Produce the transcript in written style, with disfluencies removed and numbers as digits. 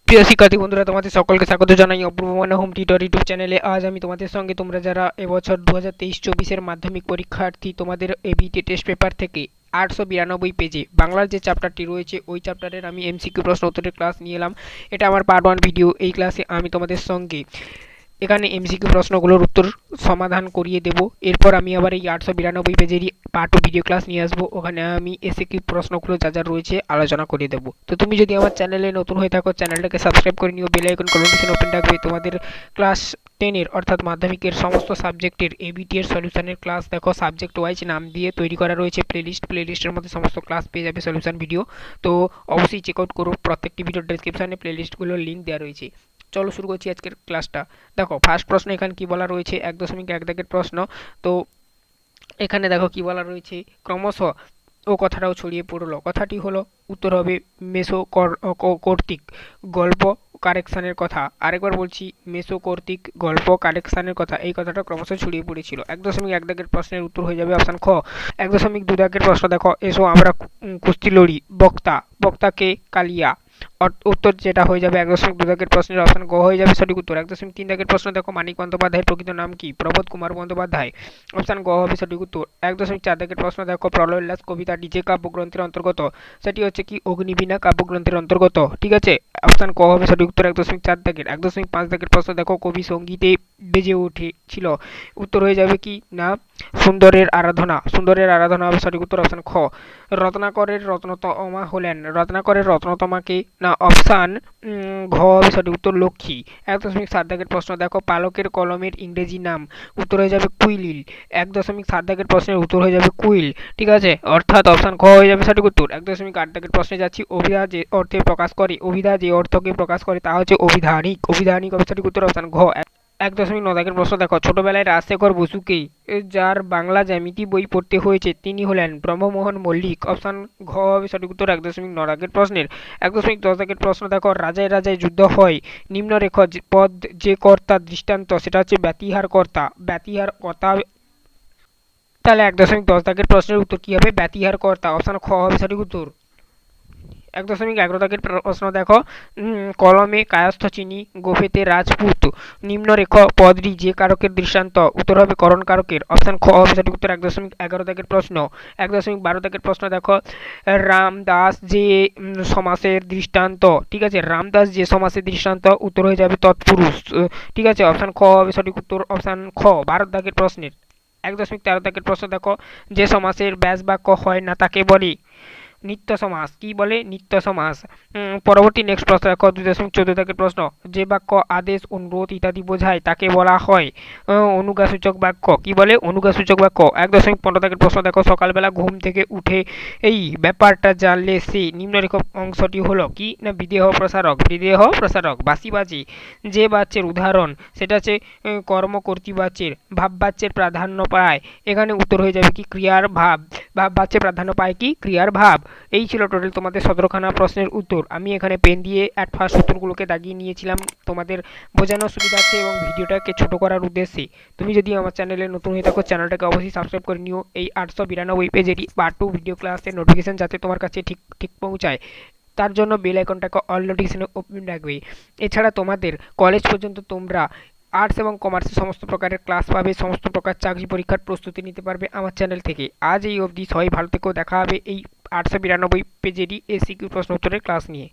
প্রিয় শিক্ষার্থী বন্ধুরা, তোমাদের সকলকে স্বাগত জানাই অপূর্ব মানা হোম টিউটর ইউটিউব চ্যানেলে। আজ আমি তোমাদের সঙ্গে তোমরা যারা এবছর 2023-24 মাধ্যমিক পরীক্ষার্থী, তোমাদের এবিটি টেস্ট পেপার থেকে 892 পেজে বাংলার যে চ্যাপ্টারটি রয়েছে ওই চ্যাপ্টারের আমি এমসিকিউ প্রশ্ন উত্তরের ক্লাস নিয়ে এলাম। এটা আমার পার্ট 1 ভিডিও। এই ক্লাসে আমি তোমাদের সঙ্গে এখানে এমসিকিউ প্রশ্নগুলোর উত্তর সমাধান করিয়ে দেব। এরপর আমি আবার এই 892 পেজেরই পার্ট 2 ভিডিও ক্লাস নিয়ে আসবো। ওখানে আমি এসিকিউ প্রশ্নগুলো যা যা রয়েছে আলোচনা করিয়ে দেবো। তো তুমি যদি আমার চ্যানেলে নতুন হয়ে থাকো, চ্যানেলটাকে সাবস্ক্রাইব করে নিও, বেল আইকন নোটিফিকেশন ওপেন রাখবে। তোমাদের ক্লাস 10 অর্থাৎ মাধ্যমিকের সমস্ত সাবজেক্টের এবিটি এর সলিউশনের ক্লাস দেখো সাবজেক্ট ওয়াইজ নাম দিয়ে তৈরি করা রয়েছে প্লেলিস্টের মধ্যে সমস্ত ক্লাস পেয়ে যাবে সলিউশন ভিডিও। তো অবশ্যই চেক আউট করো, প্রত্যেকটি ভিডিওর ডেসক্রিপশনে প্লেলিস্টগুলোর লিঙ্ক দেওয়া রয়েছে। চলো শুরু করছি আজকের ক্লাসটা। দেখো ফার্স্ট প্রশ্ন এখানে কি বলা রয়েছে, 1.1 দাগের প্রশ্ন। তো এখানে দেখো কি বলা রয়েছে, ক্রমশ ও কথাটাও ছড়িয়ে পড়লো। কথাটি হলো, উত্তর হবে মেসো কর্তৃক গল্প কারেকশানের কথা। আরেকবার বলছি, মেসো কর্তৃক গল্প কারেকশানের কথা। এই কথাটা ক্রমশ ছড়িয়ে পড়েছিল। 1.1 দাগের প্রশ্নের উত্তর হয়ে যাবে অপশান খ। 1.2 দাগের প্রশ্ন দেখো, এসো আমরা কুস্তি লড়ি। বক্তা, বক্তাকে কালিয়া। উত্তর যেটা হয়ে যাবে 1.2 দাগের প্রশ্নের অপশন গ হয়ে যাবে সঠিক উত্তর। 1.3 দাগের প্রশ্ন দেখো, মানিক বন্দ্যোপাধ্যায়ের প্রকৃত নাম কি? প্রবোধ কুমার বন্দ্যোপাধ্যায়। অপশন গ হবে সঠিক উত্তর। 1.4 দাগের প্রশ্ন দেখো, প্রলয়োল্লাস কবিতাটি যে কাব্যগ্রন্থের অন্তর্গত? সেটি হচ্ছে কি অগ্নিবীণা কাব্যগ্রন্থের অন্তর্গত। ঠিক আছে, অপশন ক হবে সঠিক উত্তর 1.4 দাগের। 1.5 দাগের প্রশ্ন দেখো, কবি সঙ্গীতে বেজে উঠেছিল। উত্তর হয়ে যাবে কি না সুন্দরের আরাধনা। সুন্দরের আরাধনা হবে সঠিক উত্তর অপশন খ। রত্নাকরের রত্নতমা হলেন। রত্নাকরের রত্নতমাকে না অপশান ঘ হবে সঠিক উত্তর লক্ষ্মী। 1.7 দাগের প্রশ্ন দেখো, পালকের কলমের ইংরেজি নাম। উত্তর হয়ে যাবে কুইলিল। 1.7 দাগের প্রশ্নের উত্তর হয়ে যাবে কুইল। ঠিক আছে, অর্থাৎ অপশান খ হয়ে যাবে সঠিক উত্তর। 1.8 দাগের প্রশ্নে যাচ্ছি, অভিধা যে অর্থে প্রকাশ করে, অভিধা যে অর্থকে প্রকাশ করে তা হচ্ছে অভিধানিক। অভিধানিক হবে সঠিক উত্তর অপশান ঘ। 1.9 দাগের প্রশ্ন দেখো, ছোটবেলায় রাজশেখর বসুকে যার বাংলা জ্যামিতি বই পড়তে হয়েছে তিনি হলেন ব্রহ্মমোহন মল্লিক। অপশান ঘ হবে সঠিক উত্তর 1.9 দাগের প্রশ্নের। 1.10 দাগের প্রশ্ন দেখো, রাজায় রাজায় যুদ্ধ হয়, নিম্নরেখ পদ যে কর্তা দৃষ্টান্ত সেটা হচ্ছে ব্যতিহার কর্তা। ব্যতিহার কর্তা, তাহলে 1.10 দাগের প্রশ্নের উত্তর কি হবে? ব্যতিহার কর্তা। অপশান খ হবে সঠিক উত্তর। 1.11 দাগের প্রশ্ন দেখো, কলমে কায়স্থ চিনি, গোফেতে রাজপুত, নিম্নরেখ পদটি যে কারকের দৃষ্টান্ত? উত্তর হবে করণ কারকের। অপশান খ হবে সঠিক উত্তর 1.11 দাগের প্রশ্ন। 1.12 দাগের প্রশ্ন দেখো, রামদাস যে সমাসের দৃষ্টান্ত। ঠিক আছে, রামদাস যে সমাসের দৃষ্টান্ত। উত্তর হয়ে যাবে তৎপুরুষ। ঠিক আছে, অপশান খ হবে সঠিক উত্তর অপশান খ। 12 দাগের প্রশ্নের 1.13 দাগের প্রশ্ন দেখো, যে সমাসের ব্যাস বাক্য হয় না তাকে বলে নিত্য সমাস। কি বলে? নিত্য সমাস। পরবর্তী নেক্সট প্রশ্ন দেখো, 2.14 দাগের প্রশ্ন, যে বাক্য আদেশ অনুরোধ ইত্যাদি বোঝায় তাকে বলা হয় অনুজ্ঞাসূচক বাক্য। কি বলে? অনুজ্ঞাসূচক বাক্য। 1.15 দাগের প্রশ্ন দেখো, সকালবেলা ঘুম থেকে উঠে এই ব্যাপারটা জানলে সে নিম্নরেখ অংশটি হলো কি না বিদেহ প্রসারক। বিদেহ প্রসারক। বাসি বাজে যে বাচ্যের উদাহরণ সেটা হচ্ছে কর্মকর্তৃ বাচ্যের। ভাব বাচ্যের প্রাধান্য পায়। এখানে উত্তর হয়ে যাবে কি ক্রিয়ার ভাব। ভাব বাচ্যের প্রাধান্য পায় কি ক্রিয়ার ভাব। এই ছিল টোটাল তোমাদের 17খানা প্রশ্নের উত্তর। আমি এখানে পেন দিয়ে অ্যাট ফার্স্ট উত্তরগুলোকে দাগিয়ে নিয়েছিলাম তোমাদের বোঝানোর সুবিধার্থে এবং ভিডিওটাকে ছোট করার উদ্দেশ্যে। তুমি যদি আমার চ্যানেলে নতুন হয়ে থাকো, চ্যানেলটাকে অবশ্যই সাবস্ক্রাইব করে নিও। এই 892 পেজেরই পার্ট 2 ভিডিও ক্লাসের নোটিফিকেশন যাতে তোমার কাছে ঠিক ঠিক পৌঁছায়, তার জন্য বেল আইকনটাকে অল নোটিফিকেশনে ওপেন রাখবে। এছাড়া তোমাদের কলেজ পর্যন্ত তোমরা আর্টস এবং কমার্সের সমস্ত প্রকারের ক্লাস পাবে, সমস্ত প্রকার চাকরি পরীক্ষার প্রস্তুতি নিতে পারবে আমার চ্যানেল থেকে। আজ এই অবধি, সবাই ভালো থেকো। দেখা হবে এই 892 পেজেরই এসিকিউ প্রশ্ন উত্তরের ক্লাস নিয়ে।